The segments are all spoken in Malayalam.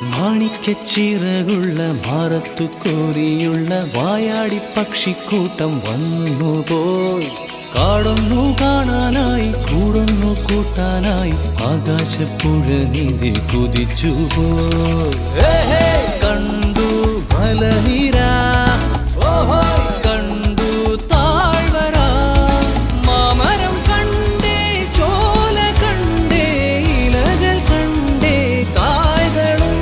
മാണിക്യച്ചിറകുള്ള മാറത്തു കോരിയുള്ള വായാടി പക്ഷിക്കൂട്ടം വന്നുപോയി. കാടൊന്നു കാണാനായി കൂടൊന്നു കൂട്ടാനായി ആകാശപ്പുഴ നീതി കുതിച്ചുപോയി. കണ്ടു മലനിര, കണ്ടു താഴ്വര, മാമരം കണ്ടേ, ചോല കണ്ടേ, ഇലകൾ കണ്ടേ, കായ്കളും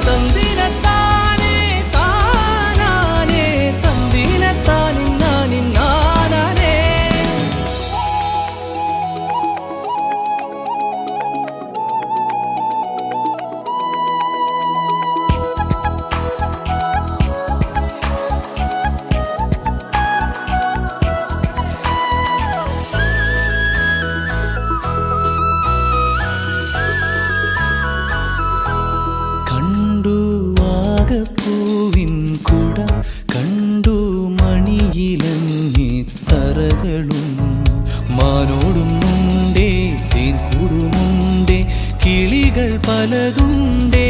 തന്തിനത്താനേ താനാനേ, തന്തിനത്താനിന്നാനിന്നാനേ. പൂവിൻ കുട കണ്ടു മണിയിലങ്ങി തറകളും മാനോടുന്നുണ്ടേ, തേൻ കൂടുമുണ്ടേ, കിളികൾ പലതുണ്ടേ.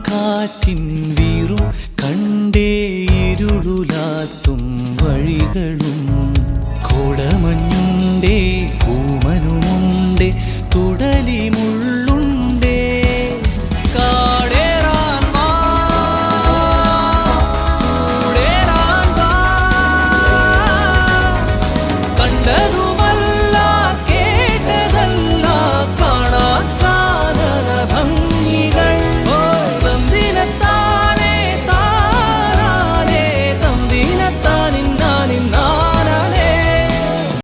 കാറ്റിൻ വീറും കണ്ടേ, ഇരുളുലാത്തും വഴികളും കോടമഞ്ഞുണ്ടേ,